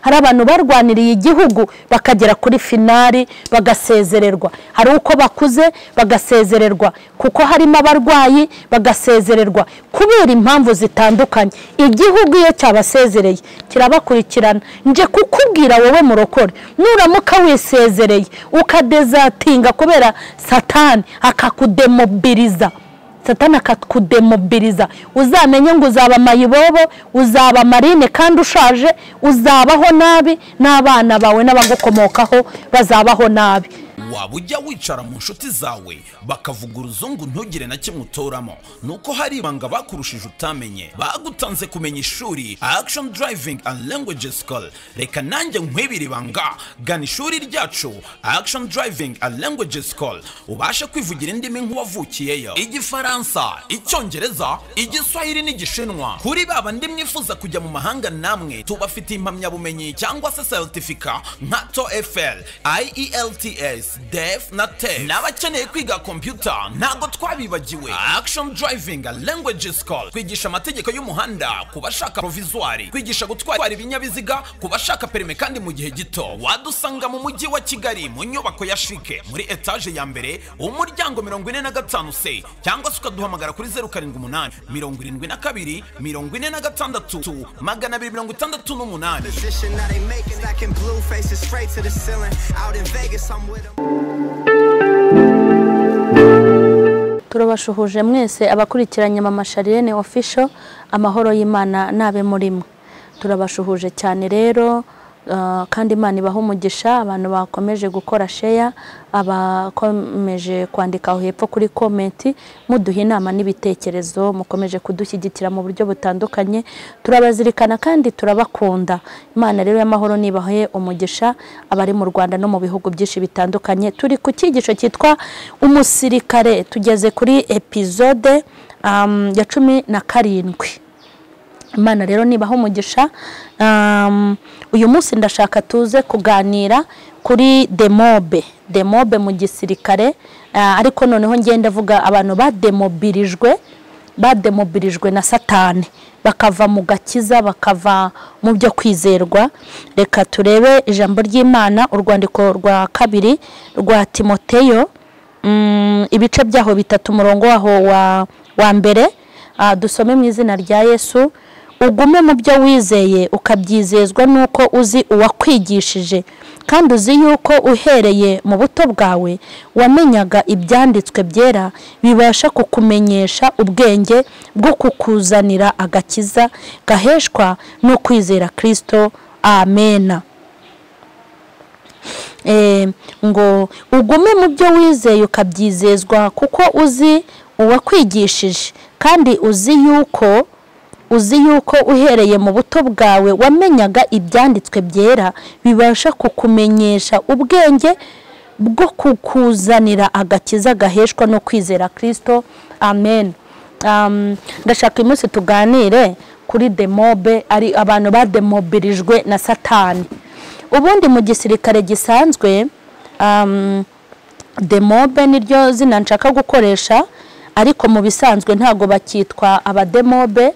hari abantu barwaniriye igihugu bakagera kuri finali bagasezererwa, hari uko bakuze bagasezererwa kuko harimo abarwayi bagasezererwa kubera impamvu zitandukanye. Igihugu iyo cyabasezereye kirabakurikirana. Nje kukubwira wowe murokore, nuramuka wisezereye ukadezatinga kubera Satani akakudemobiliza, Satani akakudemobiliza, uzamenye ngo uzaba mayibobo, uzaba marine kandi ushaje, uzabaho nabi n'abana bawe n'abagukomokaho bazabaho nabi. Waba ujya wicara mu nshuti zawe bakavuga uruzungu ntugire na kimwe utoramo, nuko hari ibanga bakurushije utamenye. Bagutanze kumenya ishuri Action Driving and Language School. Reka nanjye nkwibira ibanga, gana ishuri ryacu Action Driving and Language School ubashe kwivugira indimi nk'uwavukiyeyo: Igifaransa, Icyongereza, Igiswahili n'Igishinwa. Kuri baba ndi mwifuza kujya mu mahanga namwe tubafite impamyabumenyi cyangwa se certificate nka TOEFL, IELTS, DEF na TEF. N'abakeneye kwiga computer ntago twabibagiwe. Action Driving and Language School kwigisha amategeko y'umuhanda kubashaka provisoire, kwigisha gutwara ibinyabiziga kubashaka perime kandi mu gihe gito. Wadusanga mu mujyi wa Kigali mu nyubako ya Shike muri etage ya mbere umuryango 45C, cyangwa se ukaduhamagara kuri 078 72 46 268. Turabashuhuje mwese abakurikiranye Mama Charlene Official, amahoro y'Imana nabe murimo. Turabashuhuje cyane rero kandi Imana ibaho umugisha abantu bakomeje gukora share, abakomeje kwandika aho hepfo kuri comment muduha inama n'ibitekerezo, mukomeje kudushyigikira mu buryo butandukanye. Turabazirikana kandi turabakunda. Imana rero y'amahoro nibahe umugisha abari mu Rwanda no mu bihugu byinshi bitandukanye. Turi ku cyigisho cyitwa umusirikare, tugeze kuri episode ya 17. Imana rero nibaho umugisha. Uyu munsi ndashaka tuze kuganira kuri demobe mu gisirikare, ariko noneho ngenda vuga abantu bademobirijwe na Satani bakava mu gakiza, bakava mu byo kwizerwa. Reka turebe ijambo ry'Imana, urwandiko rwa 2 rwa Timoteyo, ibice byaho 3 umurongo waho wa mbere. Dusome mu izina rya Yesu. Ugume mu byo wizeye ukabyizezwa nuko uzi uwakwigishije, kandi uzi yuko uhereye mu buto bwawe wamenyaga ibyanditswe byera bibasha kukumenyesha ubwenge bwo kukuzanira agakiza gaheshwa no kwizera Kristo. Amen. Ngo ugume mu byo wizeye ukabyizezwa kuko uzi uwakwigishije, kandi uzi yuko uhereye mu buto bwawe wamenyaga ibyanditswe byera bibasha kukumenyesha ubwenge bwo kukuzanira agakiza gaheshwa no kwizera Kristo. Amen. Ndashaka uyu munsi tuganire kuri demobe, ari abantu bademobirijwe na Satani. Ubundi mu gisirikare gisanzwe demobe niryo zina nshaka gukoresha, ariko mu bisanzwe ntago bakitwa abademobe,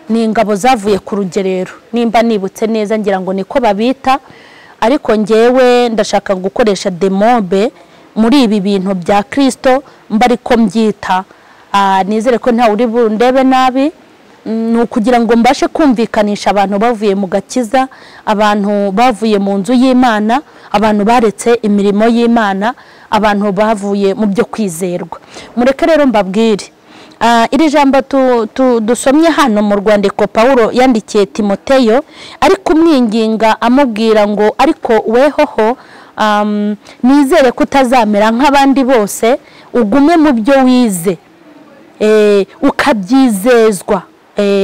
ni ingabo zavuye ku rugerero. Nimba nibutse neza ngira ngo niko babita, ariko ngewe ndashaka gukoresha demobe muri ibi bintu bya Kristo mbariko mbyita. Nizere ko nta uri bundebe nabi, nukugira ngo mbashe kumvikanisha abantu bavuye mu gakiza, abantu bavuye mu nzu y'Imana, abantu baretse imirimo y'Imana, abantu bavuye mu byo kwizerwa. Mureke rero mbabwire iri jambo dusomye hano mu rwandiko Paulo yandikiye Timoteyo, ariko umwinginga amubwira ngo ariko wehoho nizere ko utazamera nk'abandi bose, ugume mu byo wize ukabyizezwa.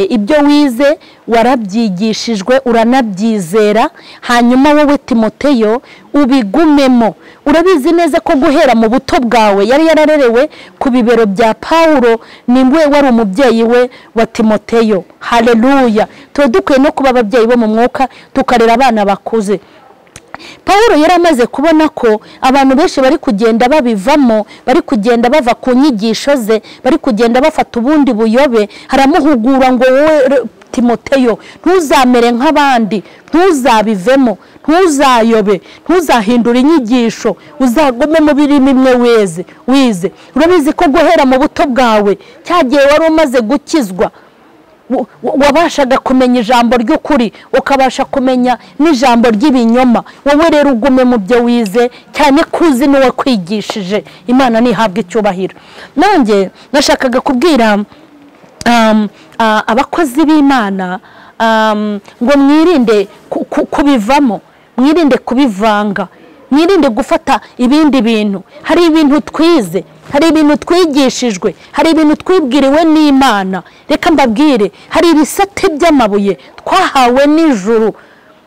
Ibyo wize warabyigishijwe uranabyizera, hanyuma wowe Timoteyo ubigumemo. Urabizi neza ko guhera mu buto bwawe yari yararerewe ku bibero bya Paulo, nimwe wari umubyeyi we wa Timoteyo. Haleluya. Dukwiye no kuba ababyeyi bo mu mwuka tukarera abana bakuze. Paulo yaramaze kubona ko abantu benshi bari kugenda babivamo, bari kugenda bava ku nyigisho ze, bari kugenda bafata ubundi buyobe. Haramuhugura ngo wowe Timoteyo ntuzamere nk'abandi, ntuzabivemo, ntuzayobe, ntuzahindura inyigisho, uzagume mu birimo imwe wize. Urabizi ko guhera mu buto bwawe cyagiye wari umaze gukizwa, wabashaga kumenya ijambo ry'ukuri, ukabasha kumenya n'ijambo ry'ibinyoma. Wowe rero ugume mu byo wize, cyane kuzi n'uwo kwigishije. Imana nihabwa icyubahiro. Nanjye nashakaga kubwira abakozi b'Imana ngo mwirinde kubivamo, mwirinde kubivanga, mwirinde gufata ibindi bintu. Hari ibintu twize, hari ibintu twigishijwe, hari ibintu twibwiriwe n'Imana. Reka mbabwire, hari ibisate by'amabuye twahawe n'ijuru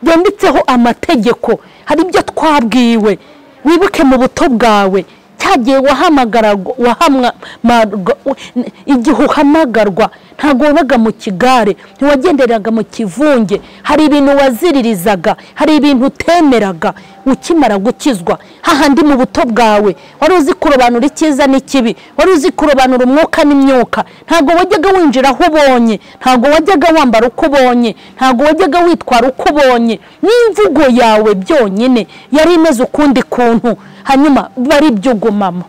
byanditseho amategeko. Hari ibyo twabwiwe. Wibuke mu buto bwawe cyagiye igihe uhamagarwa ntabwo wabaga mu kigare, ntiwagenderaga mu kivunge. Hari ibintu waziririzaga, hari ibintu utemeraga. Ukimara gukizwa hahandi mu buto bwawe wari uzi kurobanura icyiza n'ikibi, wari uzi kurobanura umwuka n'imyuka. Ntabwo wajyaga winjira aho ubonye, ntabwo wajyaga wambara uko ubonye, ntabwo wajyaga witwara uko ubonye. N'imvugo yawe byonyine yari imeze ukundi kuntu, hanyuma bari byo ugumamo.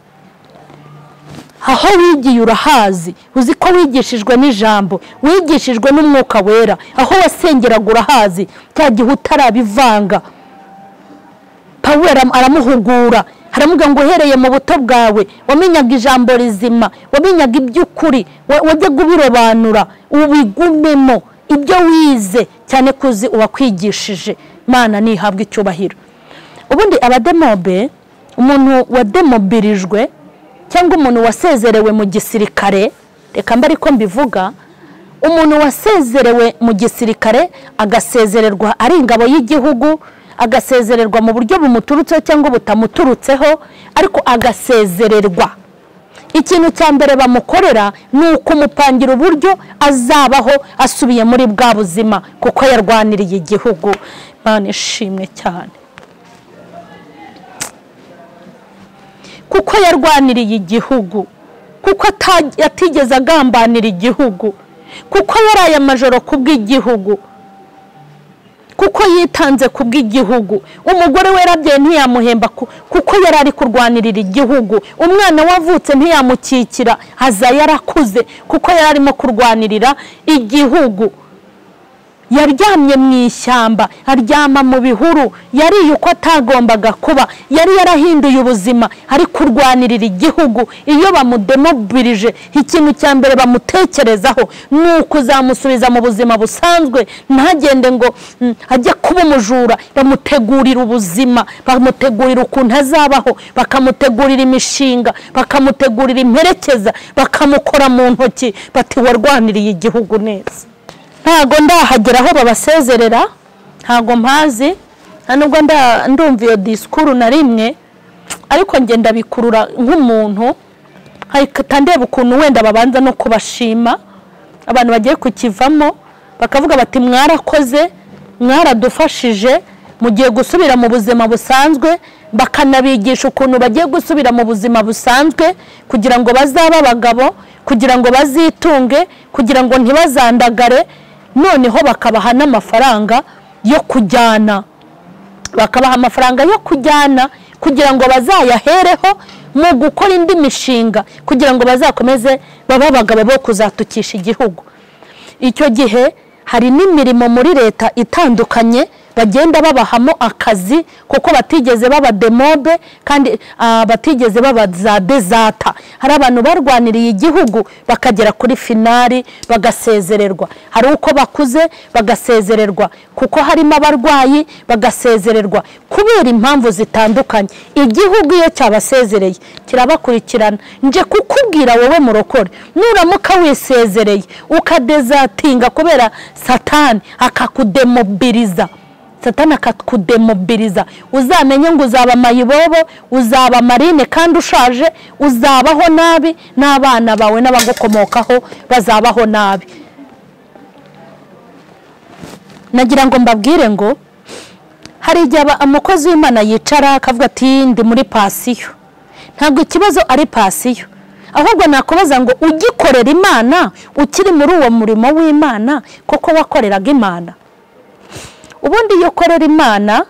Aho wigiye urahazi, uzi ko wigishijwe n'ijambo, wigishijwe n'umwuka wera. Aho wasengeraga urahazi, cya gihe utarabivanga. Pawulo aramuhugura, aramuga ngo uhereye mu buto bwawe wamenyaga ijambo rizima, wamenyaga iby'ukuri, wajyaga ubirobanura, ubigumemo ibyo wize, cyane kuzi uwakwigishije. Imana nihabwa icyubahiro. Ubundi abademobe, umuntu wademobirijwe cyangwa umuntu wasezerewe mu gisirikare, reka mba ariko mbivuga, umuntu wasezerewe mu gisirikare agasezererwa ari ingabo y'igihugu, agasezererwa mu buryo bumuturutseho cyangwa butamuturutseho, ariko agasezererwa. Ikintu cya mbere bamukorera ni ukumupangira uburyo azabaho asubiye muri bwa buzima, kuko yarwaniriye igihugu. Imana ishimwe cyane. Kuko yarwaniriye igihugu, kuko atigeze agambanira igihugu, kuko yaraye amajoro kubw'igihugu, kuko yitanze kubw'igihugu. Umugore we yarabyaye ntiyamuhemba kuko yari ari kurwanirira igihugu. Umwana wavutse ntiyamukikira, aza yarakuze kuko yari arimo kurwanirira igihugu. Yaryamye mu ishyamba, aryama mu bihuru, yariye uko atagombaga kuba, yari yarahinduye ubuzima, ari kurwanirira igihugu. Iyo bamudemobilije, ikintu cya mbere bamutekerezaho ni ukuzamusubiza mu buzima busanzwe, ntagende ngo ajye kuba umujura. Bamutegurira ubuzima, bamutegurira ukuntu azabaho, bakamutegurira imishinga, bakamutegurira imperekeza, bakamukora mu ntoki, bati warwaniriye igihugu neza. Ntago ndahagera aho babasezerera, ntago mpazi, nubwo ndumva iyo disikuru na rimwe, ariko ngenda bikurura nk'umuntu, hahita ndeba ukuntu wenda babanza no kubashima abantu bagiye kukivamo, bakavuga bati mwarakoze, mwaradufashije, mugiye gusubira mu buzima busanzwe. Bakanabigisha ukuntu bagiye gusubira mu buzima busanzwe kugira ngo bazabe abagabo, kugira ngo bazitunge, kugira ngo ntibazandagare. Noneho bakabaha n'amafaranga yo kujyana, bakabaha amafaranga yo kujyana kugira ngo bazayahereho mu gukora indi mishinga, kugira ngo bazakomeze baba abagabo bo kuzatukisha igihugu. Icyo gihe hari n'imirimo muri leta itandukanye bagenda babahamo akazi, kuko batigeze baba demobe kandi batigeze baba za dezata. Hari abantu barwaniriye igihugu bakagera kuri finali bagasezererwa. Hari uko bakuze bagasezererwa, kuko harimo abarwayi bagasezererwa kubera impamvu zitandukanye. Igihugu iyo cyabasezereye kirabakurikirana. Nje kukubwira wowe murokore, nuramuka wisezereye ukadezatinga kubera Satani akakudemobiliza, Satani akakudemobiliza, uzamenye ngo uzaba mayibobo, uzaba marine kandi ushaje, uzabaho nabi, n'abana bawe n'abagukomokaho bazabaho nabi. Nagira ngo mbabwire ngo hari igihe umukozi w'Imana yicara akavuga ati ndi muri pasiyo. Ntabwo ikibazo ari pasiyo, ahubwo nakubaza ngo ugikorera Imana ukiri muri uwo murimo w'Imana koko wakoreraga Imana? Ubundi iyo ukorera Imana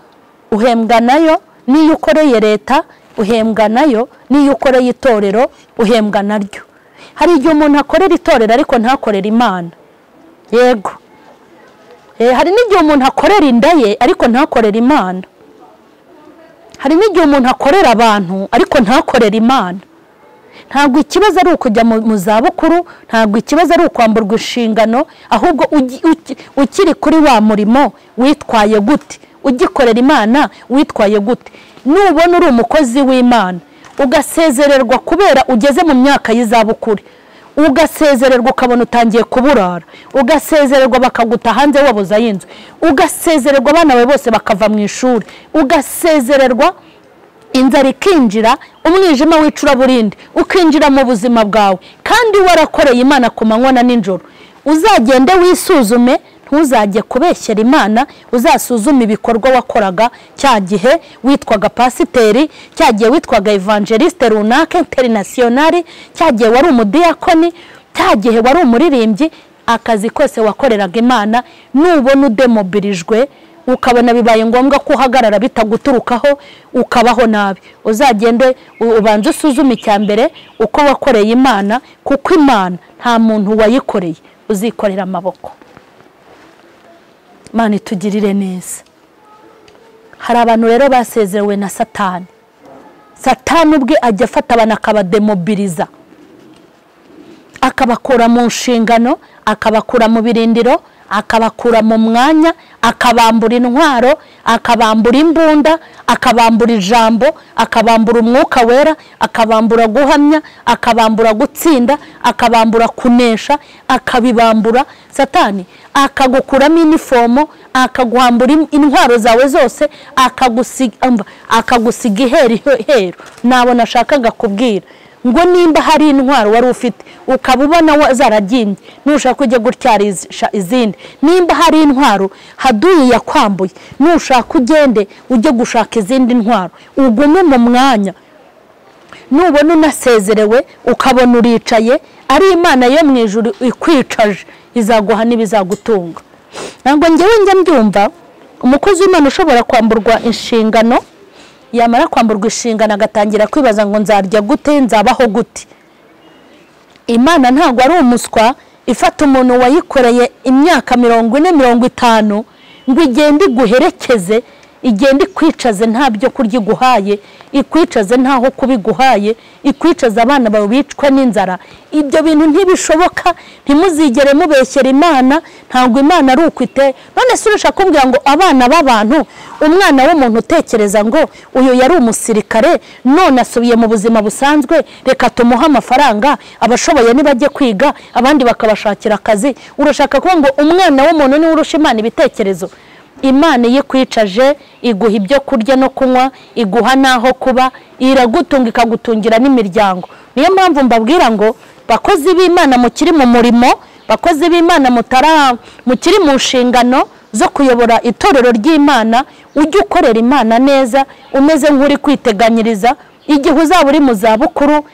uhembwa nayo, niyo ukoreye leta uhembwa nayo, niyo ukoreye itorero uhembwa naryo. Hari igihe umuntu akorera itorero ariko ntakorera Imana. Yego. Hari n'igihe umuntu akorera inda ye ariko ntakorera Imana. Hari n'igihe umuntu akorera abantu ariko ntakorera Imana. Ntabwo ikibazo ari ukujya mu zabukuru, ntabwo ikibazo ari ukwamburwa inshingano, ahubwo ukiri kuri wa murimo witwaye gute, ugikorera Imana witwaye gute. Nubona uri umukozi w'Imana ugasezererwa kubera ugeze mu myaka y'izabukuru, ugasezererwa ukabona utangiye kuburara, ugasezererwa bakaguta hanze wabuza y'inzu, ugasezererwa abana bawe bose bakava mu ishuri, ugasezererwa inzara ikinjira, umwijima w'icuraburindi ukinjira mu buzima bwawe, kandi warakoreye Imana ku manywa na nijoro. Uzagende wisuzume, ntuzajye kubeshyera Imana, uzasuzume ibikorwa wakoraga cya gihe witwaga pasiteri, cya gihe witwaga evangeliste runaka internationali, cya gihe wari umudiyakoni, cya gihe wari umuririmbyi. Akazi kose wakoreraga Imana, nubona udemobirijwe ukabona bibaye ngombwa ko uhagarara bitaguturukaho ukabaho nabi, uzagende ubanze usuzume icyambere uko wakoreye Imana, kuko Imana nta muntu wayikoreye uzikorera amaboko. Imana itugirire neza. Hari abantu rero basezerewe na Satani. Satani ubwe ajya afata abantu akabademobiliza, akabakura mu nshingano, akabakura mu birindiro, akabakura mu mwanya, akabambura intwaro, akabambura imbunda, akabambura ijambo, akabambura umwuka wera, akabambura guhamya, akabambura gutsinda, akabambura kunesha, akabibambura. Satani akagukuramo inifomo, akaguhambura intwaro zawe zose, akagusiga ihero. Nabo nashakaga kubwira ngo nimba hari intwaro wari ufite ukabubona zaragimbye, nushaka kujya gutyarisha izindi. Nimba hari intwaro haduye yakwambuye, nushaka ugende ujye gushaka izindi ntwaro, ugume mu mwanya. Nubona unasezerewe ukabona uricaye, ari Imana yo mu ijuru ikwicaje, izaguha n'ibizagutunga. Ntabwo njyewe njya mbyumva umukozi w'Imana ushobora kwamburwa inshingano, yamara kwamburwa inshingano agatangira kwibaza ngo nzarya gute, nzabaho gute. Imana ntabwo ari umuswa ifata umuntu wayikoreye imyaka 40-50 ngo igende iguherekeze, igende ikwicaze nta byo kurya iguhaye, ikwicaze ntaho kubiguhaye, ikwicaze abana bawe bicwa n'inzara. Ibyo bintu ntibishoboka, ntimuzigere mubeshyera Imana. Ntabwo Imana ari ukwite. None se urashaka kumbwira ngo abana b'abantu, umwana w'umuntu utekereza ngo uyu yari umusirikare none asubiye mu buzima busanzwe, reka tumuha amafaranga, abashoboye nibajye kwiga abandi bakabashakira akazi. Urashaka kuvuga ngo umwana w'umuntu ni urusha Imana ibitekerezo? Imana yikwicaje, iguha ibyo kurya no kunywa, iguha naho kuba, iragutunga ikagutungira n'imiryango. Niyo mpamvu mbabwira ngo bakozi b'Imana mukiri mu murimo, bakozi b'Imana mukiri mu nshingano zo kuyobora itorero ry'Imana, ujye ukorera Imana neza, umeze nk'uri kwiteganyiriza igihe uzaba uri mu zabukuru,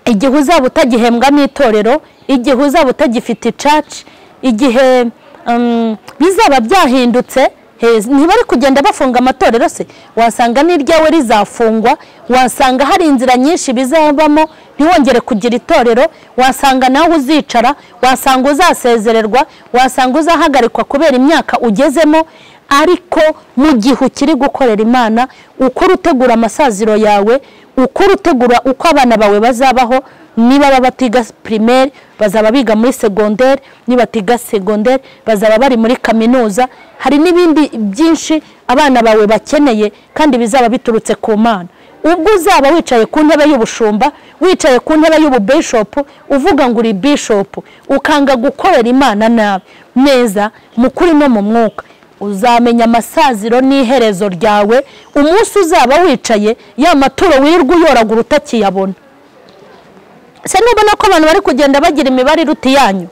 igihe uzaba utagihembwa n'itorero, igihe uzaba utagifite church, igihe bizaba byahindutse. Ntibari kugenda bafunga amatorero se, wasanga n'iryawe rizafungwa, wasanga hari inzira nyinshi bizabamo ntiwongere kugira itorero, wasanga nawe uzicara, wasanga uzasezererwa, wasanga uzahagarikwa kubera imyaka ugezemo. Ariko mu gihe ukiri gukorera Imana, ukora utegura amasaziro yawe, ukora utegura uko abana bawe bazabaho. Niba baba batiga primaire bazaba biga muri secondaire, niba batiga secondaire bazaba bari muri kaminuza. Hari n'ibindi byinshi abana bawe bakeneye kandi bizaba biturutse ku Mana. Ubwo uzaba wicaye ku ntebe y'ubushumba, wicaye ku ntebe y'ububishop, uvuga ngo uri bishop, ukanga gukorera Imana nabi neza mukuri no mu mwuka, uzamenya amasaziro n'iherezo ryawe. Umunsi uzaba wicaye ya maturo wirwa uyoragura utakiyabona. Se nubona ko abantu bari kugenda bagira imibare iruti yanyu,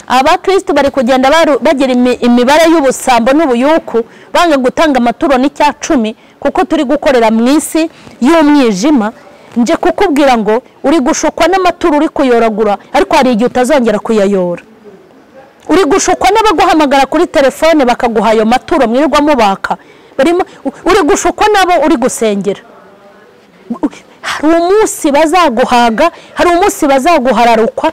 abakristo bari kugenda bagira imibare y'ubusambo n'ubuyuku, banga gutanga amaturo n'icya 10 kuko turi gukorera mu isi y'umwijima. nje kukubwira ngo uri gushukwa n'amaturo uri kuyoragura ariko hari igihe utazongera kuyayora. Uri gushukwa n'abaguhamagara kuri telefone bakaguha ayo maturo mwirirwa mubaka, uri gushukwa nabo uri gusengera. Hari umunsi bazaguhaga, hari umunsi bazaguhararukwa,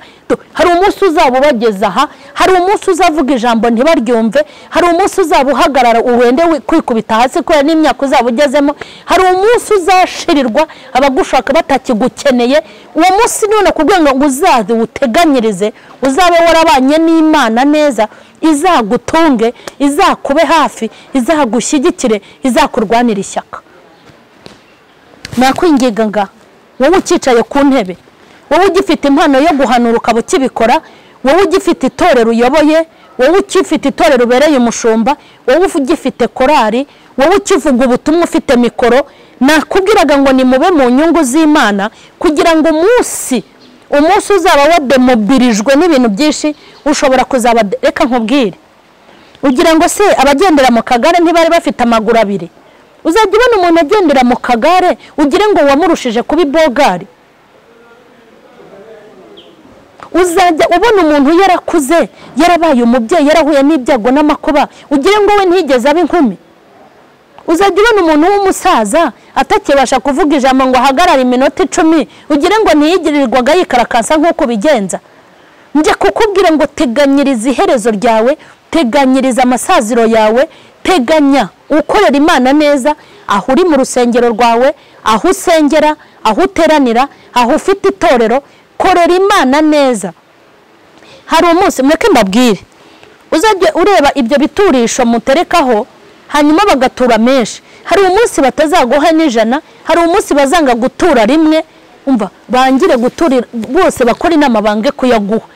hari umunsi uzaba ubageza aha, hari umunsi uzavuga ijambo ntibaryumve, hari umunsi uzaba uhagarara uwende kwikubita hasi kubera n'imyaka uzaba ugezemo, hari umunsi uzashirirwa abagushaka batakigukeneye. Uwo munsi none kubwira ngo uzaze uteganyirize, uzabe warabanye n'Imana neza, izagutunge, izakube hafi, izagushyigikire, izakurwanira ishyaka. Nakwingiga nga wowe ukicaye ku ntebe, wowe ugifite impano yo guhanura ukaba ukibikora, wowe ugifite itorero uyoboye, wowe ukifite itorero ubereye umushumba, wowe ugifite korari, wowe ukivuga ubutumwa ufite mikoro, nakubwiraga ngo ni mube mu nyungu z'Imana kugira ngo umunsi uzaba wademobirijwe n'ibintu byinshi ushobora kuzaba. Reka nkubwire, ugira ngo se abagendera mu kagare ntibari bafite amaguru abiri? Uzajya ubona umuntu agendera mu kagare ugire ngo wamurushije kuba ibogari. Uzajya ubona umuntu yarakuze, yarabaye umubyeyi, yarahuye n'ibyago n'amakuba, ugire ngo we ntigeze aba inkumi. Uzajya ubona umuntu w'umusaza atakibasha kuvuga ijambo ngo ahagarare iminota 10, ugire ngo ntiyigirirwaga yikarakansa nk'uko bigenza. Nje kukubwira ngo teganyiriza iherezo ryawe, teganyiriza amasaziro yawe, teganya ukorera Imana neza, aho uri mu rusengero rwawe, aho usengera, aho uteranira, aho ufite itorero, korera Imana neza. Hari umunsi mweke mbabwire, uzajye ureba ibyo biturisho muterekaho hanyuma bagatura menshi. Hari umunsi batazaguha n'ijana, hari umunsi bazanga gutura rimwe, umva bangire guturira bose bakora inama bange kuyaguha.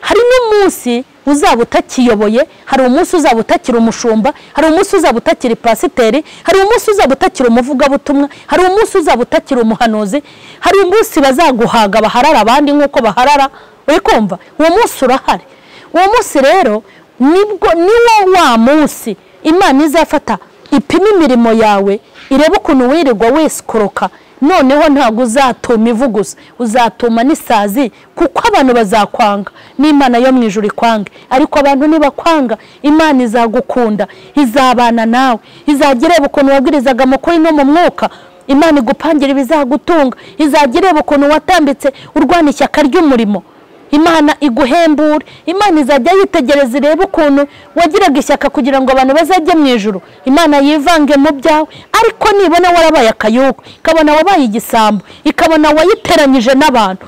Hari n'umunsi uzaba utakiyoboye, hari umunsi uzaba utakira umushumba, hari umunsi uzaba utakira pasiteri, hari umunsi uzaba utakira umuvugabutumwa, hari umunsi uzaba utakira umuhanuzi, hari umunsi bazaguhaga baharara abandi nk'uko baharara. Uri kumva? Uwo munsi urahari. Uwo munsi rero niwo wa munsi Imana izafata ipima imirimo yawe, irebe ukuntu wirirwa wesikoroka. Noneho ntabwo uzatuma ivugusa, uzatuma n'isazi, kuko abantu bazakwanga n'Imana yo mu ijuru ikwange. Ariko abantu nibakwanga, Imana izagukunda, izabana nawe, izagireba ukuntu wabwirizaga mu kuri no mu mwuka, Imana igupangira ibizagutunga, izagireba ukuntu watambitse urwana ishyaka ry'umurimo, Imana iguhembure. Imana izajya yitegereza irebe ukuntu wagiraga ishyaka kugira ngo abantu bazajye mu ijuru. Imana yivange mu byawe, ariko nibona warabaye akayuko, ikabona wabaye igisambo, ikabona wayiteranyije n'abantu,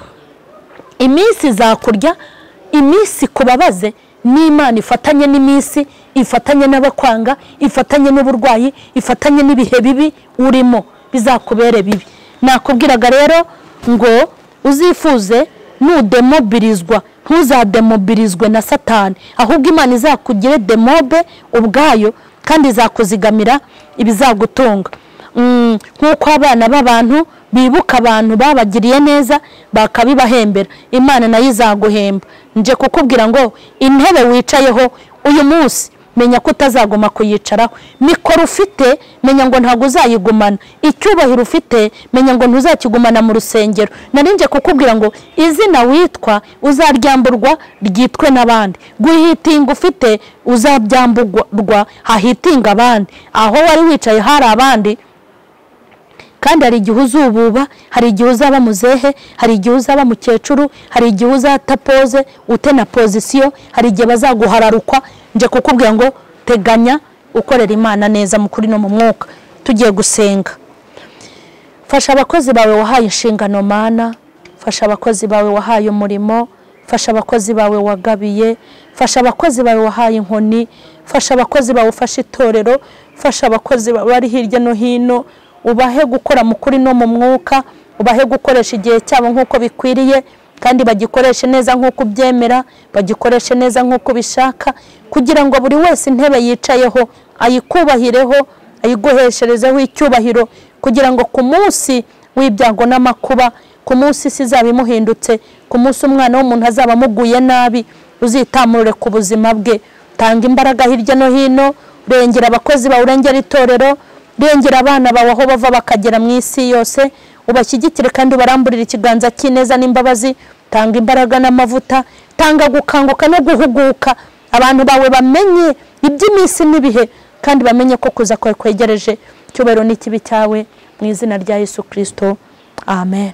iminsi izakurya, iminsi kubabaze. N'Imana ifatanye n'iminsi, ifatanye n'abakwanga, ifatanye n'uburwayi, ifatanye n'ibihe bibi urimo, bizakubere bibi. Nakubwiraga rero ngo uzifuze nudemobirizwa, ntuzademobirizwe na Satani, ahubwo Imana izakugire demobe ubwayo kandi izakuzigamira ibizagutunga. Nk'uko abana b'abantu bibuka abantu babagiriye neza bakabibahembera, Imana nayo izaguhemba. Nje kukubwira ngo intebe wicayeho uyu munsi menya ko utazaguma kuyicaraho, mikoro ufite menya ngo ntago uzayigumana, icyubahiro ufite menya ngo ntuzakigumana mu rusengero. Narinje kukubwira ngo izina witwa uzaryamburwa ryitwe n'abandi, guhitinga ufite uzabyamburwa hahitinga abandi. Aho wari wicaye hari abandi, kandi hari igihe uzububa, hari igihe uzaba muzehe, hari igihe uzaba mukecuru, hari igihe uzatapoze ute na pozisiyo, hari igihe bazaguhararukwa. Nje kukubwira ngo teganya ukorera Imana neza mu kuri no mu mwuka. Tugiye gusenga. Fasha abakozi bawe wahaye inshingano Mana, fasha abakozi bawe wahaye umurimo, fasha abakozi bawe wagabiye, fasha abakozi bawe wahaye inkoni, fasha abakozi bawe ufashe itorero, fasha abakozi bari hirya no hino, ubahe gukora mu kuri no mu mwuka, ubahe gukoresha igihe cyabo nk'uko bikwiriye, kandi bagikoreshe neza nk'uko byemera, bagikoreshe neza nk'uko bishaka, kugira ngo buri wese intebe yicayeho ayikubahireho, ayiguhesherezeho icyubahiro, kugira ngo ku munsi w'ibyago n'amakuba, ku munsi isi izaba imuhindutse, ku munsi umwana w'umuntu azaba amuguye nabi, uzitamurure ku buzima bwe. Tanga imbaraga hirya no hino, urengera abakozi bawe, urengera itorero, urengera abana bawe aho bava bakagera mu isi yose, ubashyigikire kandi ubaramburire ikiganza cy'ineza n'imbabazi. Tanga imbaraga n'amavuta, tanga gukanguka no guhuguka, abantu bawe bamenye iby'iminsi n'ibihe kandi bamenye ko kuza kwawe kwegereje. Cyubahiro n'ikibi cyawe mu izina rya Yesu Kristo, amen.